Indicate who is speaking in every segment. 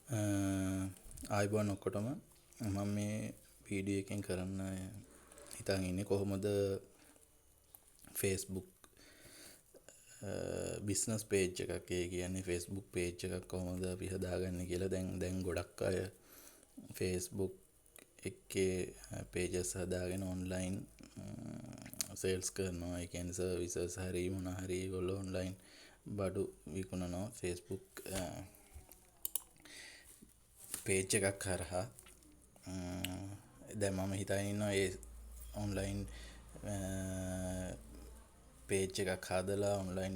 Speaker 1: ආයිබෝන් ඔක්කොටම මම මේ වීඩියෝ එකෙන් කරන්න හිතන් ඉන්නේ කොහොමද Facebook බිස්නස් පේජ් එකක් ඒ කියන්නේ Facebook පේජ් එකක් කොහොමද අපි හදාගන්නේ කියලා. දැන් ගොඩක් අය Facebook එකේ පේජස් හදාගෙන ඔන්ලයින් සේල්ස් කරනවා. ඒ කියන්නේ සර්විසස් හරි මොන හරි ඒගොල්ලෝ ඔන්ලයින් බඩු විකුණනවා Facebook පේජ් එකක් කරහා. දැන් මම හිතාගෙන ඉන්නවා ඒ ඔන්ලයින් පේජ් එකක් හදලා ඔන්ලයින්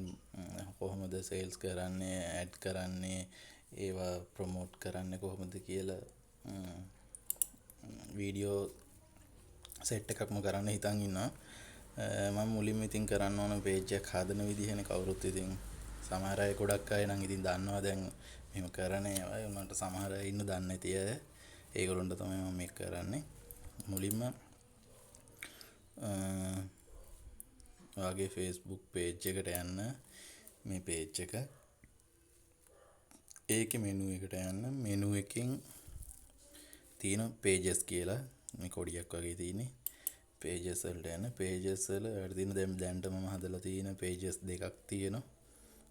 Speaker 1: කොහොමද සේල්ස් කරන්නේ, ඇඩ් කරන්නේ, ඒවා ප්‍රොමෝට් කරන්නේ කොහොමද කියලා වීඩියෝ සෙට් එකක්ම කරන්න හිතන් ඉන්නවා. මම මුලින්ම ඉතින් කරන්න ඕන පේජ් එකක් හදන විදිහනේ. කවුරුත් ඉතින් සමහර අය ගොඩක් අය නම් ඉතින් දන්නවා දැන් මෙහෙම කරන ඒවා. උන්ට සමහර අය ඉන්න දන්නේ නැති අය. ඒගොල්ලන්ට තමයි මම මේක කරන්නේ. මුලින්ම ඔයාගේ Facebook පේජ් එකට යන්න. මේ පේජ් එක ඒකේ මෙනු එකට යන්න. මෙනු එකෙන් තියෙන pages කියලා මේ කොඩියක් වගේ තියෙන්නේ. pages වලට යන්න. pages වල වැඩ තියෙන දැන්ට මම හදලා තියෙන pages දෙකක් තියෙනවා.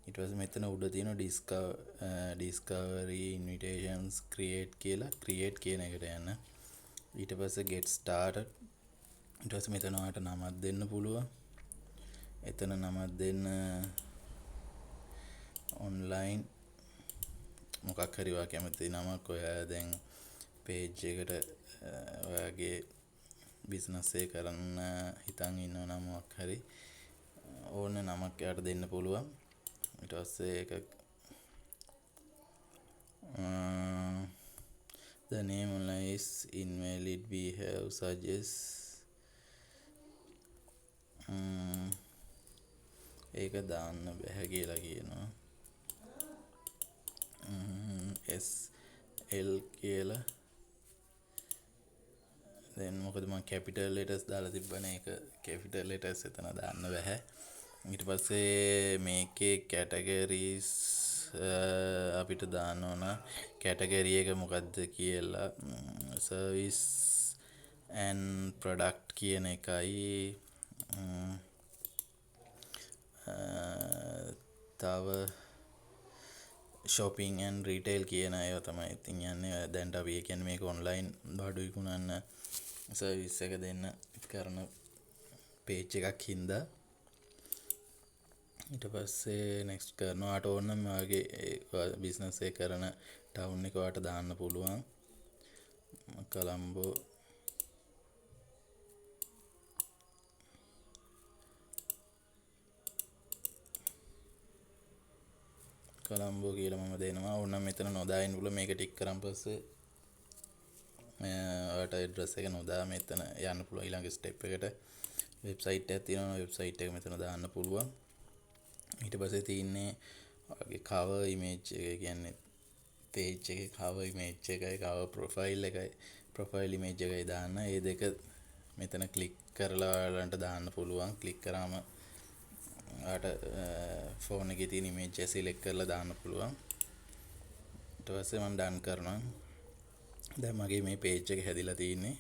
Speaker 1: ඊට පස්සේ මෙතන උඩ තියෙන discovery invitations create කියලා create කියන එකට යන්න. ඊට පස්සේ get started. ඊට පස්සේ මෙතන ඔයාලට නමක් දෙන්න පුළුවන්. එතන නමක් දෙන්න online මොකක් හරි ඔයා කැමති නමක්. ඔයා දැන් page එකට ඔයාගේ බිස්නස් එක කරන්න හිතන් ඉන්නව නම් මොකක් හරි ඕන නමක් යාට දෙන්න පුළුවන්. ඊට පස්සේ ඒක the name online is invalid, we have suggest ඒක දාන්න බැහැ කියලා කියනවා. SL කියලා දැන් මොකද මම capital letters දාලා තිබ්බනේ. ඒක capital letters එතන දාන්න බැහැ. ඊට පස්සේ මේකේ categories අපිට දාන්න ඕන. category එක මොකද්ද කියලා service and product කියන එකයි තව shopping and retail කියන ඒවා තමයි ඉතින් යන්නේ. දැන් අපි කියන්නේ මේක online බඩු විකුණන්න සර්විස් එක දෙන්න කරන පේජ් එකක් හින්දා. ඊට පස්සේ next කරනවා. ආට ඕන නම් ඔයාගේ බිස්නස් එක කරන ටවුන් එක ඔයාට දාන්න පුළුවන්. කොළඹ කොළඹ කියලා මම දෙනවා. ඕනනම් මෙතන නොදාගෙන පුළුවන්. මේක ටික් කරන් පස්සේ ඔයාට ඇඩ්‍රස් එක නොදා මෙතන යන්න පුළුවන් ඊළඟ ස්ටෙප් එකට. වෙබ්සයිට් එකක් තියෙනවා. වෙබ්සයිට් එක මෙතන දාන්න පුළුවන්. ඊට පස්සේ තියෙන්නේ ඔයාගේ cover image එක කියන්නේ page එකේ cover image එකයි cover profile එකයි profile image එකයි දාන්න. මේ දෙක මෙතන ක්ලික් කරලා ඔයාලන්ට දාන්න පුළුවන්. ක්ලික් කරාම ඔයාට ෆෝන් එකේ තියෙන image එක select කරලා දාන්න පුළුවන්. ඊට පස්සේ මම done කරනවා. දැන් මගේ මේ page එක හැදිලා තියෙන්නේ.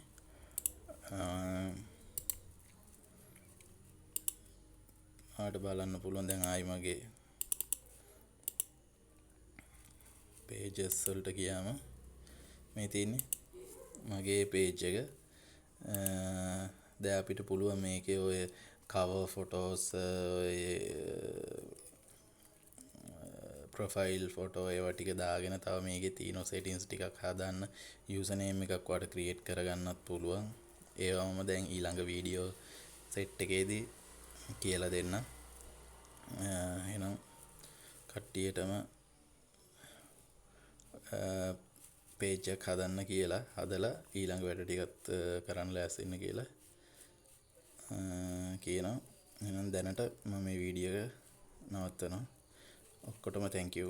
Speaker 1: ආට බලන්න පුළුවන්. දැන් ආයි මගේ pages වලට ගියාම මේ තියෙන්නේ මගේ page එක. දැන් අපිට පුළුවන් මේකේ ඔය cover photos profile photo ඒවා ටික දාගෙන තව මේකේ තියෙන settings ටිකක් හදාන්න. username එකක් ඔයාලට create කරගන්නත් පුළුවන්. ඒවම දැන් ඊළඟ වීඩියෝ සෙට් එකේදී කියලා දෙන්න. එහෙනම් කට්ටියටම page එක හදන්න කියලා හදලා ඊළඟ වැඩ ටිකත් කරන්න ලෑස්ති ඉන්න කියලා කියනවා. එහෙනම් දැනට මම මේ වීඩියෝ එක නවත්තනවා. ඔක්කොටම thank you.